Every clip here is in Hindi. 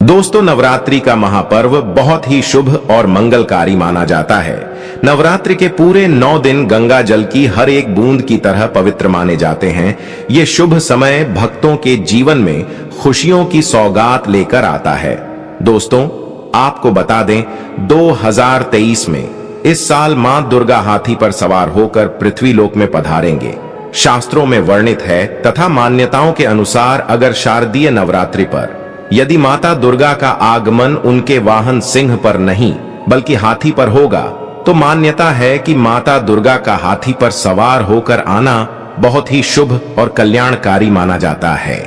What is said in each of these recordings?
दोस्तों, नवरात्रि का महापर्व बहुत ही शुभ और मंगलकारी माना जाता है। नवरात्रि के पूरे 9 दिन गंगा जल की हर एक बूंद की तरह पवित्र माने जाते हैं। ये शुभ समय भक्तों के जीवन में खुशियों की सौगात लेकर आता है। दोस्तों, आपको बता दें, 2023 में इस साल मां दुर्गा हाथी पर सवार होकर पृथ्वीलोक में पधारेंगे। शास्त्रों में वर्णित है तथा मान्यताओं के अनुसार अगर शारदीय नवरात्रि पर यदि माता दुर्गा का आगमन उनके वाहन सिंह पर नहीं बल्कि हाथी पर होगा, तो मान्यता है कि माता दुर्गा का हाथी पर सवार होकर आना बहुत ही शुभ और कल्याणकारी माना जाता है।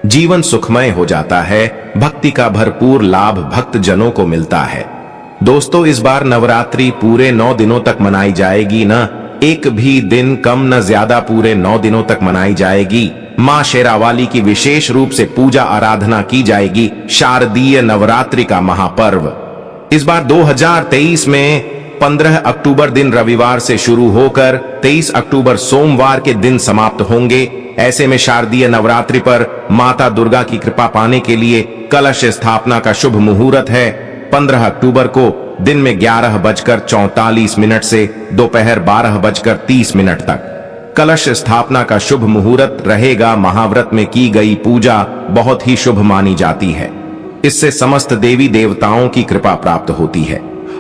जीवन सुखमय हो जाता है, भक्ति का भरपूर लाभ भक्त जनों को मिलता है। दोस्तों, इस बार नवरात्रि पूरे 9 दिनों तक मनाई जाएगी, न एक भी दिन कम न ज्यादा, पूरे 9 दिनों तक मनाई जाएगी। मां शेरावाली की विशेष रूप से पूजा आराधना की जाएगी। शारदीय नवरात्रि का महापर्व इस बार 2023 में 15 अक्टूबर दिन रविवार से शुरू होकर 23 अक्टूबर सोमवार के दिन समाप्त होंगे। ऐसे में शारदीय नवरात्रि पर माता दुर्गा की कृपा पाने के लिए कलश स्थापना का शुभ मुहूर्त है। 15 अक्टूबर को दिन में 11:44 से दोपहर 12:30 तक कलश स्थापना का शुभ मुहूर्त रहेगा। महाव्रत में की गई पूजा बहुत ही शुभ मानी जाती है। इससे समस्त देवी देवताओं की कृपा प्राप्त होती है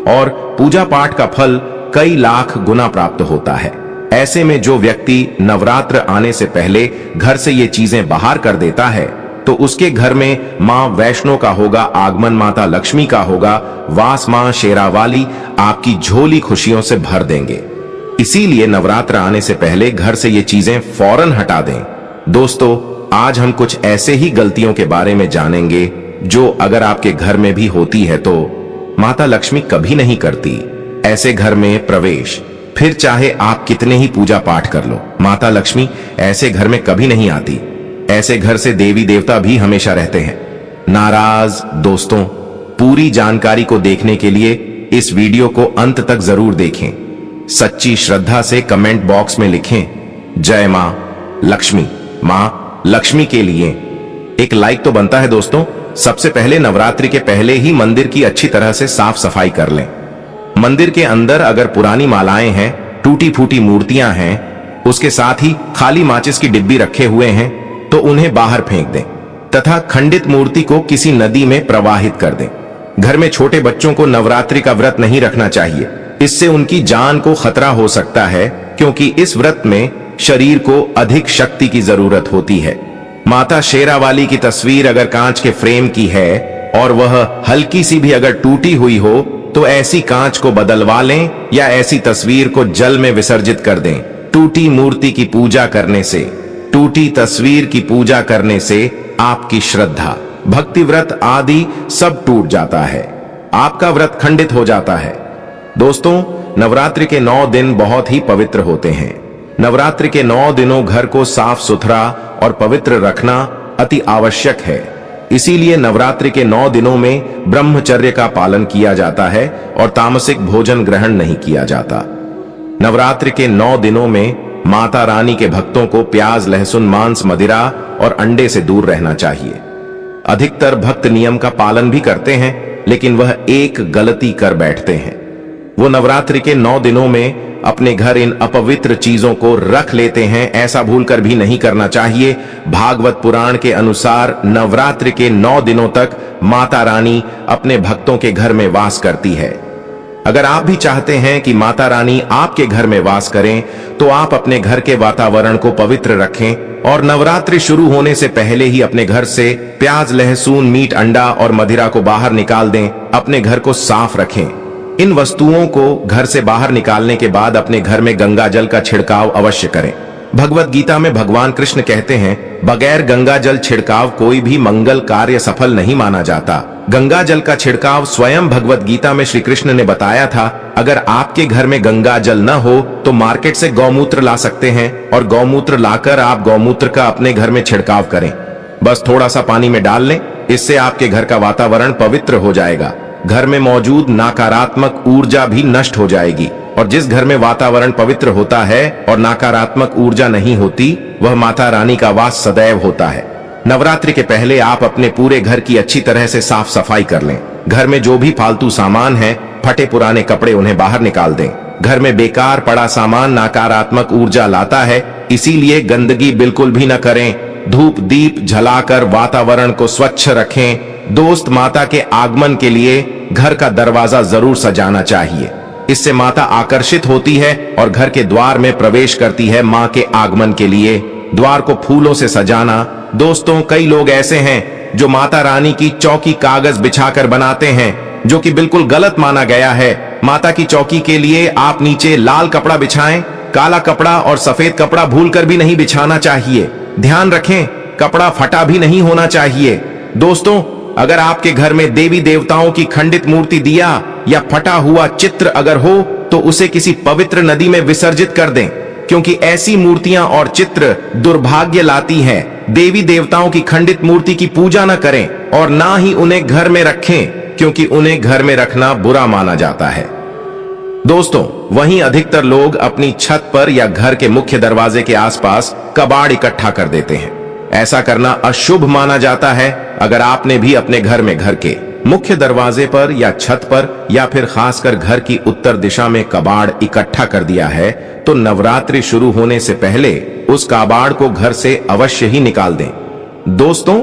और पूजा पाठ का फल कई लाख गुना प्राप्त होता है। ऐसे में जो व्यक्ति नवरात्र आने से पहले घर से ये चीजें बाहर कर देता है, तो उसके घर में मां वैष्णो का होगा आगमन, माता लक्ष्मी का होगा वास, मां शेरावाली आपकी झोली खुशियों से भर देंगे। इसीलिए नवरात्र आने से पहले घर से ये चीजें फौरन हटा दें। दोस्तों, आज हम कुछ ऐसे ही गलतियों के बारे में जानेंगे जो अगर आपके घर में भी होती है तो माता लक्ष्मी कभी नहीं करती ऐसे घर में प्रवेश। फिर चाहे आप कितने ही पूजा पाठ कर लो, माता लक्ष्मी ऐसे घर में कभी नहीं आती। ऐसे घर से देवी देवता भी हमेशा रहते हैं नाराज। दोस्तों, पूरी जानकारी को देखने के लिए इस वीडियो को अंत तक जरूर देखें। सच्ची श्रद्धा से कमेंट बॉक्स में लिखें जय मां लक्ष्मी। मां लक्ष्मी के लिए एक लाइक तो बनता है। दोस्तों, सबसे पहले नवरात्रि के पहले ही मंदिर की अच्छी तरह से साफ सफाई कर लें। मंदिर के अंदर अगर पुरानी मालाएं हैं, टूटी फूटी मूर्तियां हैं, उसके साथ ही खाली माचिस की डिब्बी रखे हुए हैं, तो उन्हें बाहर फेंक दें तथा खंडित मूर्ति को किसी नदी में प्रवाहित कर दें। घर में छोटे बच्चों को नवरात्रि का व्रत नहीं रखना चाहिए। इससे उनकी जान को खतरा हो सकता है, क्योंकि इस व्रत में शरीर को अधिक शक्ति की जरूरत होती है। माता शेरावाली की तस्वीर अगर कांच के फ्रेम की है और वह हल्की सी भी अगर टूटी हुई हो, तो ऐसी कांच को बदलवा लें या ऐसी तस्वीर को जल में विसर्जित कर दें। टूटी मूर्ति की पूजा करने से, टूटी तस्वीर की पूजा करने से आपकी श्रद्धा, भक्ति व्रत आदि सब टूट जाता है, आपका व्रत खंडित हो जाता है। दोस्तों, नवरात्रि के 9 दिन बहुत ही पवित्र होते हैं। नवरात्रि के 9 दिनों घर को साफ सुथरा और पवित्र रखना अति आवश्यक है। इसीलिए नवरात्रि के 9 दिनों में ब्रह्मचर्य का पालन किया जाता है और तामसिक भोजन ग्रहण नहीं किया जाता। नवरात्रि के 9 दिनों में माता रानी के भक्तों को प्याज, लहसुन, मांस, मदिरा और अंडे से दूर रहना चाहिए। अधिकतर भक्त नियम का पालन भी करते हैं, लेकिन वह एक गलती कर बैठते हैं। वो नवरात्रि के 9 दिनों में अपने घर इन अपवित्र चीजों को रख लेते हैं। ऐसा भूलकर भी नहीं करना चाहिए। भागवत पुराण के अनुसार नवरात्रि के 9 दिनों तक माता रानी अपने भक्तों के घर में वास करती है। अगर आप भी चाहते हैं कि माता रानी आपके घर में वास करें, तो आप अपने घर के वातावरण को पवित्र रखें और नवरात्रि शुरू होने से पहले ही अपने घर से प्याज, लहसुन, मीट, अंडा और मदिरा को बाहर निकाल दें। अपने घर को साफ रखें। इन वस्तुओं को घर से बाहर निकालने के बाद अपने घर में गंगा जल का छिड़काव अवश्य करें। भगवत गीता में भगवान कृष्ण कहते हैं, बगैर गंगा जल छिड़काव कोई भी मंगल कार्य सफल नहीं माना जाता। गंगा जल का छिड़काव स्वयं भगवत गीता में श्री कृष्ण ने बताया था। अगर आपके घर में गंगा जल न हो तो मार्केट से गौमूत्र ला सकते हैं और गौमूत्र लाकर आप गौमूत्र का अपने घर में छिड़काव करें। बस थोड़ा सा पानी में डाल लें, इससे आपके घर का वातावरण पवित्र हो जाएगा। घर में मौजूद नकारात्मक ऊर्जा भी नष्ट हो जाएगी और जिस घर में वातावरण पवित्र होता है और नकारात्मक ऊर्जा नहीं होती, वह माता रानी का वास सदैव होता है। नवरात्रि के पहले आप अपने पूरे घर की अच्छी तरह से साफ सफाई कर लें। घर में जो भी फालतू सामान है, फटे पुराने कपड़े, उन्हें बाहर निकाल दें। घर में बेकार पड़ा सामान नकारात्मक ऊर्जा लाता है, इसीलिए गंदगी बिल्कुल भी न करें। धूप दीप जलाकर वातावरण को स्वच्छ रखें। दोस्त, माता के आगमन के लिए घर का दरवाजा जरूर सजाना चाहिए। इससे माता आकर्षित होती है और घर के द्वार में प्रवेश करती है। मां के आगमन के लिए द्वार को फूलों से सजाना। दोस्तों, कई लोग ऐसे हैं जो माता रानी की चौकी कागज बिछाकर बनाते हैं, जो कि बिल्कुल गलत माना गया है। माता की चौकी के लिए आप नीचे लाल कपड़ा बिछाएं। काला कपड़ा और सफेद कपड़ा भूलकर भी नहीं बिछाना चाहिए। ध्यान रखें, कपड़ा फटा भी नहीं होना चाहिए। दोस्तों, अगर आपके घर में देवी देवताओं की खंडित मूर्ति, दिया या फटा हुआ चित्र अगर हो, तो उसे किसी पवित्र नदी में विसर्जित कर दें, क्योंकि ऐसी मूर्तियां और चित्र दुर्भाग्य लाती हैं। देवी देवताओं की खंडित मूर्ति की पूजा न करें और ना ही उन्हें घर में रखें, क्योंकि उन्हें घर में रखना बुरा माना जाता है। दोस्तों, वहीं अधिकतर लोग अपनी छत पर या घर के मुख्य दरवाजे के आसपास कबाड़ इकट्ठा कर देते हैं। ऐसा करना अशुभ माना जाता है। अगर आपने भी अपने घर में घर के मुख्य दरवाजे पर या छत पर या फिर खासकर घर की उत्तर दिशा में कबाड़ इकट्ठा कर दिया है, तो नवरात्रि शुरू होने से पहले उस कबाड़ को घर से अवश्य ही निकाल दें। दोस्तों,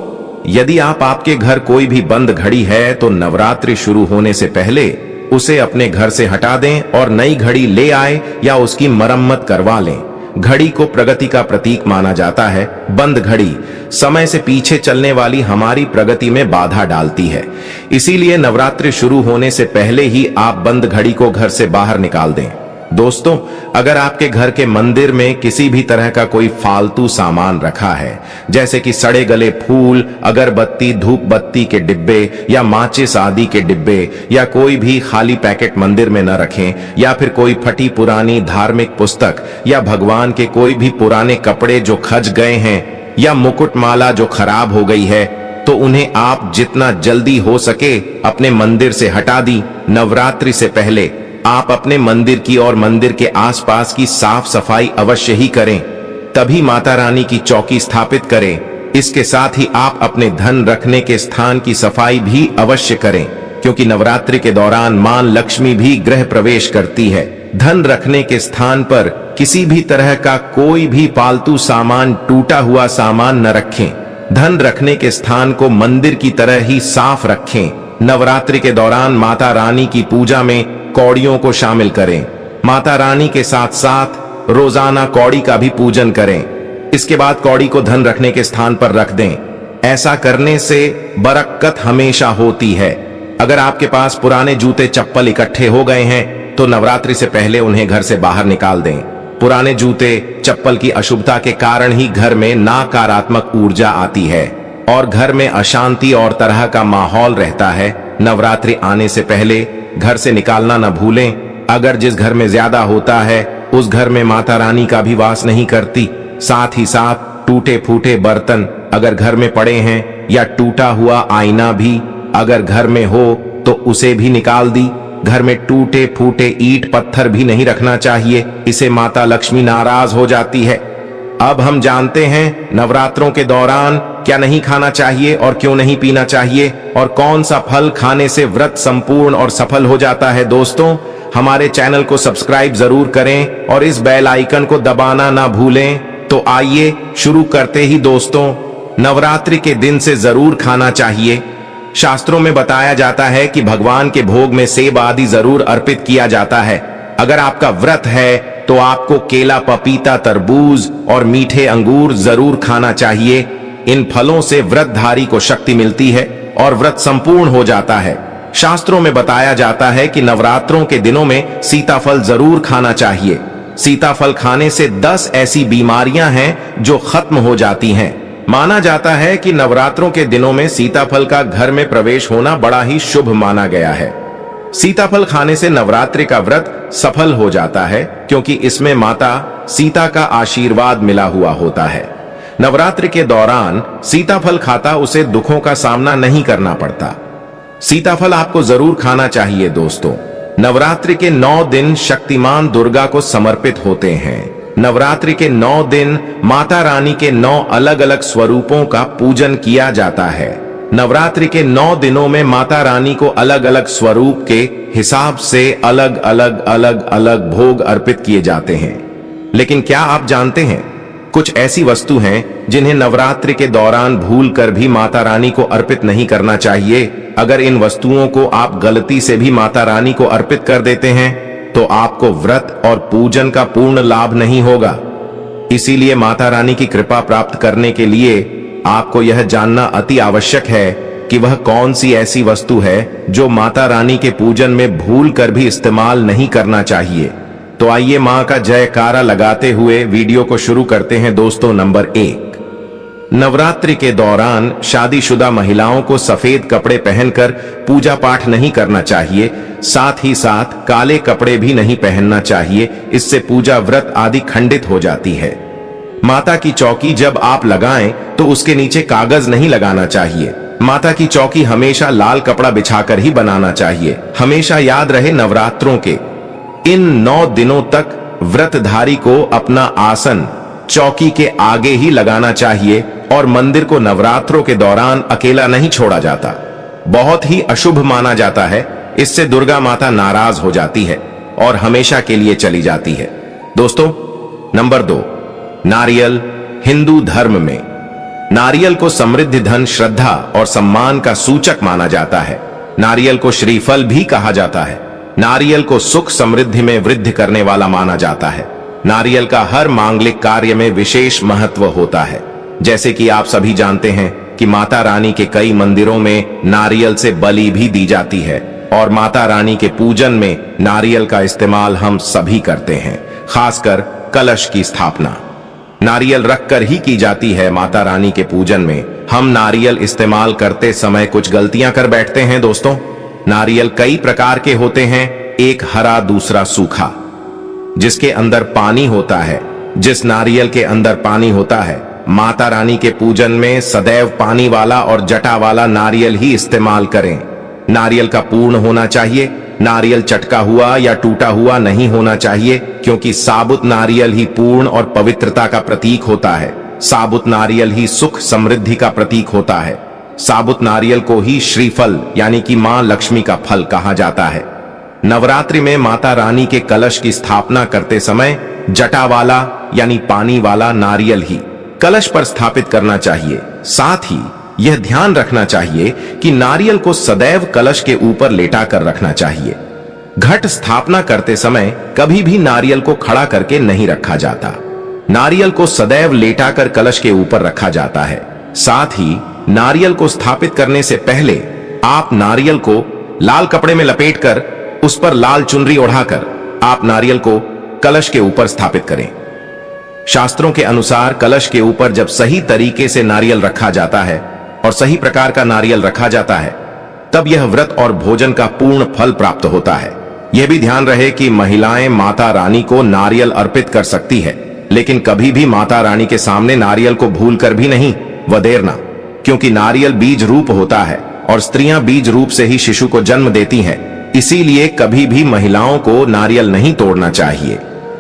यदि आपके घर कोई भी बंद घड़ी है, तो नवरात्रि शुरू होने से पहले उसे अपने घर से हटा दें और नई घड़ी ले आए या उसकी मरम्मत करवा लें। घड़ी को प्रगति का प्रतीक माना जाता है। बंद घड़ी समय से पीछे चलने वाली हमारी प्रगति में बाधा डालती है। इसीलिए नवरात्रि शुरू होने से पहले ही आप बंद घड़ी को घर से बाहर निकाल दें। दोस्तों, अगर आपके घर के मंदिर में किसी भी तरह का कोई फालतू सामान रखा है, जैसे कि सड़े गले फूल, अगरबत्ती, धूप बत्ती के डिब्बे या माचिस आदि के डिब्बे, या कोई भी खाली पैकेट मंदिर में न रखें, या फिर कोई फटी पुरानी धार्मिक पुस्तक या भगवान के कोई भी पुराने कपड़े जो खज गए हैं, या मुकुटमाला जो खराब हो गई है, तो उन्हें आप जितना जल्दी हो सके अपने मंदिर से हटा दी। नवरात्रि से पहले आप अपने मंदिर की और मंदिर के आसपास की साफ सफाई अवश्य ही करें, तभी माता रानी की चौकी स्थापित करें। इसके साथ ही आप अपने धन रखने के स्थान की सफाई भी अवश्य करें, क्योंकि नवरात्रि के दौरान मां लक्ष्मी भी गृह प्रवेश करती है। धन रखने के स्थान पर किसी भी तरह का कोई भी पालतू सामान, टूटा हुआ सामान न रखें। धन रखने के स्थान को मंदिर की तरह ही साफ रखें। नवरात्रि के दौरान माता रानी की पूजा में कौड़ियों को शामिल करें। माता रानी के साथ साथ रोजाना कौड़ी का भी पूजन करें। इसके बाद कौड़ी को धन रखने के स्थान पर रख दें। ऐसा करने से बरकत हमेशा होती है। अगर आपके पास पुराने जूते चप्पल इकट्ठे हो गए हैं, तो नवरात्रि से पहले उन्हें घर से बाहर निकाल दें। पुराने जूते चप्पल की अशुभता के कारण ही घर में नकारात्मक ऊर्जा आती है और घर में अशांति और तरह का माहौल रहता है। नवरात्रि आने से पहले घर से निकालना न भूलें। अगर जिस घर में ज्यादा होता है, उस घर में माता रानी का भी वास नहीं करती। साथ ही साथ टूटे फूटे बर्तन अगर घर में पड़े हैं, या टूटा हुआ आईना भी अगर घर में हो, तो उसे भी निकाल दी। घर में टूटे फूटे ईंट पत्थर भी नहीं रखना चाहिए, इसे माता लक्ष्मी नाराज हो जाती है। अब हम जानते हैं नवरात्रों के दौरान क्या नहीं खाना चाहिए और क्यों नहीं पीना चाहिए, और कौन सा फल खाने से व्रत संपूर्ण और सफल हो जाता है। दोस्तों, हमारे चैनल को सब्सक्राइब जरूर करें और इस बेल आइकन को दबाना ना भूलें। तो आइए शुरू करते ही। दोस्तों, नवरात्रि के दिन से जरूर खाना चाहिए। शास्त्रों में बताया जाता है कि भगवान के भोग में सेब आदि जरूर अर्पित किया जाता है। अगर आपका व्रत है तो आपको केला, पपीता, तरबूज और मीठे अंगूर जरूर खाना चाहिए। इन फलों से व्रतधारी को शक्ति मिलती है और व्रत संपूर्ण हो जाता है। शास्त्रों में बताया जाता है कि नवरात्रों के दिनों में सीताफल जरूर खाना चाहिए। सीताफल खाने से 10 ऐसी बीमारियां हैं जो खत्म हो जाती हैं। माना जाता है कि नवरात्रों के दिनों में सीताफल का घर में प्रवेश होना बड़ा ही शुभ माना गया है। सीताफल खाने से नवरात्रि का व्रत सफल हो जाता है, क्योंकि इसमें माता सीता का आशीर्वाद मिला हुआ होता है। नवरात्रि के दौरान सीताफल खाता उसे दुखों का सामना नहीं करना पड़ता। सीताफल आपको जरूर खाना चाहिए। दोस्तों, नवरात्रि के 9 दिन शक्तिमान दुर्गा को समर्पित होते हैं। नवरात्रि के 9 दिन माता रानी के 9 अलग अलग स्वरूपों का पूजन किया जाता है। नवरात्रि के 9 दिनों में माता रानी को अलग अलग स्वरूप के हिसाब से अलग अलग भोग अर्पित किए जाते हैं। लेकिन क्या आप जानते हैं, कुछ ऐसी वस्तु हैं जिन्हें नवरात्रि के दौरान भूलकर भी माता रानी को अर्पित नहीं करना चाहिए। अगर इन वस्तुओं को आप गलती से भी माता रानी को अर्पित कर देते हैं तो आपको व्रत और पूजन का पूर्ण लाभ नहीं होगा। इसीलिए माता रानी की कृपा प्राप्त करने के लिए आपको यह जानना अति आवश्यक है कि वह कौन सी ऐसी वस्तु है जो माता रानी के पूजन में भूल कर भी इस्तेमाल नहीं करना चाहिए। तो आइए मां का जयकारा लगाते हुए वीडियो को शुरू करते हैं दोस्तों। नंबर 1, नवरात्रि के दौरान शादीशुदा महिलाओं को सफेद कपड़े पहनकर पूजा पाठ नहीं करना चाहिए। साथ ही साथ काले कपड़े भी नहीं पहनना चाहिए, इससे पूजा व्रत आदि खंडित हो जाती है। माता की चौकी जब आप लगाएं तो उसके नीचे कागज नहीं लगाना चाहिए। माता की चौकी हमेशा लाल कपड़ा बिछाकर ही बनाना चाहिए। हमेशा याद रहे, नवरात्रों के इन 9 दिनों तक व्रतधारी को अपना आसन चौकी के आगे ही लगाना चाहिए और मंदिर को नवरात्रों के दौरान अकेला नहीं छोड़ा जाता। बहुत ही अशुभ माना जाता है। इससे दुर्गा माता नाराज हो जाती है और हमेशा के लिए चली जाती है। दोस्तों, नंबर 2, नारियल। हिंदू धर्म में नारियल को समृद्धि, धन, श्रद्धा और सम्मान का सूचक माना जाता है। नारियल को श्रीफल भी कहा जाता है। नारियल को सुख समृद्धि में वृद्धि करने वाला माना जाता है। नारियल का हर मांगलिक कार्य में विशेष महत्व होता है। जैसे कि आप सभी जानते हैं कि माता रानी के कई मंदिरों में नारियल से बलि भी दी जाती है और माता रानी के पूजन में नारियल का इस्तेमाल हम सभी करते हैं। खासकर कलश की स्थापना नारियल रखकर ही की जाती है। माता रानी के पूजन में हम नारियल इस्तेमाल करते समय कुछ गलतियां कर बैठते हैं दोस्तों। नारियल कई प्रकार के होते हैं, एक हरा, दूसरा सूखा, जिसके अंदर पानी होता है। जिस नारियल के अंदर पानी होता है, माता रानी के पूजन में सदैव पानी वाला और जटा वाला नारियल ही इस्तेमाल करें। नारियल का पूर्ण होना चाहिए। नारियल चटका हुआ या टूटा हुआ नहीं होना चाहिए, क्योंकि साबुत नारियल ही पूर्ण और पवित्रता का प्रतीक होता है। साबुत नारियल ही सुख समृद्धि का प्रतीक होता है। साबुत नारियल को ही श्रीफल यानी कि मां लक्ष्मी का फल कहा जाता है। नवरात्रि में माता रानी के कलश की स्थापना करते समय जटा वाला यानी पानी वाला नारियल ही कलश पर स्थापित करना चाहिए। साथ ही यह ध्यान रखना चाहिए कि नारियल को सदैव कलश के ऊपर लेटा कर रखना चाहिए। घट स्थापना करते समय कभी भी नारियल को खड़ा करके नहीं रखा जाता। नारियल को सदैव लेटाकर कलश के ऊपर रखा जाता है। साथ ही नारियल को स्थापित करने से पहले आप नारियल को लाल कपड़े में लपेटकर उस पर लाल चुनरी ओढ़ाकर आप नारियल को कलश के ऊपर स्थापित करें। शास्त्रों के अनुसार कलश के ऊपर जब सही तरीके से नारियल रखा जाता है और सही प्रकार का नारियल रखा जाता है, तब यह व्रत और भोजन का पूर्ण फल प्राप्त होता है। यह भी ध्यान रहे कि महिलाएं माता रानी को नारियल अर्पित कर सकती है, लेकिन कभी भी माता रानी के सामने नारियल को भूलकर भी नहीं वदेरना, क्योंकि नारियल बीज रूप होता है और स्त्रियां बीज रूप से ही शिशु को जन्म देती हैं। इसीलिए कभी भी महिलाओं को नारियल नहीं तोड़ना चाहिए।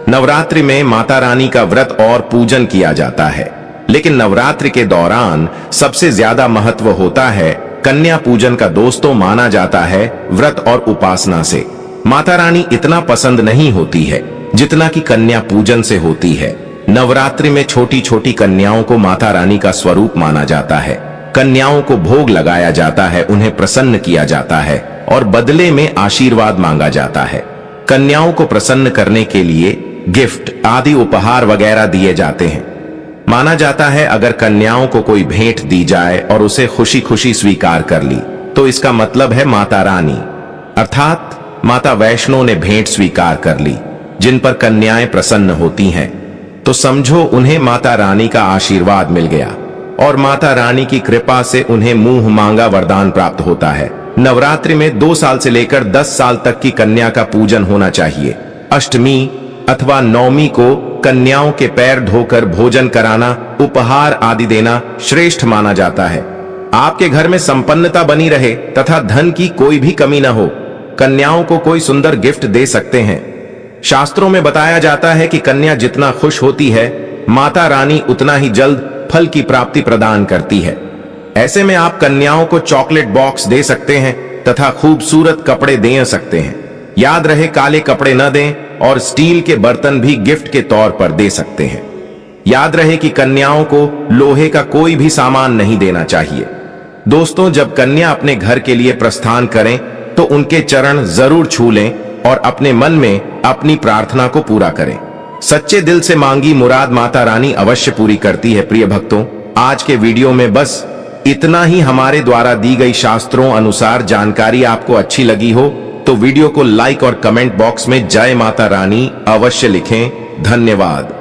नवरात्रि में माता रानी का व्रत और पूजन किया जाता है, लेकिन नवरात्रि के दौरान सबसे ज्यादा महत्व होता है कन्या पूजन का। दोस्तों, माना जाता है व्रत और उपासना से माता रानी इतना पसंद नहीं होती है जितना कि कन्या पूजन से होती है। नवरात्रि में छोटी छोटी कन्याओं को माता रानी का स्वरूप माना जाता है। कन्याओं को भोग लगाया जाता है, उन्हें प्रसन्न किया जाता है और बदले में आशीर्वाद मांगा जाता है। कन्याओं को प्रसन्न करने के लिए गिफ्ट आदि उपहार वगैरह दिए जाते हैं। माना जाता है अगर कन्याओं को कोई भेंट दी जाए और उसे खुशी खुशी स्वीकार कर ली तो इसका मतलब है माता रानी अर्थात माता वैष्णो ने भेंट स्वीकार कर ली। जिन पर कन्याएं प्रसन्न होती हैं तो समझो उन्हें माता रानी का आशीर्वाद मिल गया और माता रानी की कृपा से उन्हें मुंह मांगा वरदान प्राप्त होता है। नवरात्रि में 2 साल से लेकर 10 साल तक की कन्या का पूजन होना चाहिए। अष्टमी अथवा नवमी को कन्याओं के पैर धोकर भोजन कराना, उपहार आदि देना श्रेष्ठ माना जाता है। आपके घर में संपन्नता बनी रहे तथा धन की कोई भी कमी न हो, कन्याओं को कोई सुंदर गिफ्ट दे सकते हैं। शास्त्रों में बताया जाता है कि कन्या जितना खुश होती है, माता रानी उतना ही जल्द फल की प्राप्ति प्रदान करती है। ऐसे में आप कन्याओं को चॉकलेट बॉक्स दे सकते हैं तथा खूबसूरत कपड़े दे सकते हैं। याद रहे, काले कपड़े न दें और स्टील के बर्तन भी गिफ्ट के तौर पर दे सकते हैं। याद रहे कि कन्याओं को लोहे का कोई भी सामान नहीं देना चाहिए। दोस्तों, जब कन्या अपने घर के लिए प्रस्थान करें तो उनके चरण जरूर छू लें और अपने मन में अपनी प्रार्थना को पूरा करें। सच्चे दिल से मांगी मुराद माता रानी अवश्य पूरी करती है। प्रिय भक्तों, आज के वीडियो में बस इतना ही। हमारे द्वारा दी गई शास्त्रों अनुसार जानकारी आपको अच्छी लगी हो तो वीडियो को लाइक और कमेंट बॉक्स में जय माता रानी अवश्य लिखें। धन्यवाद।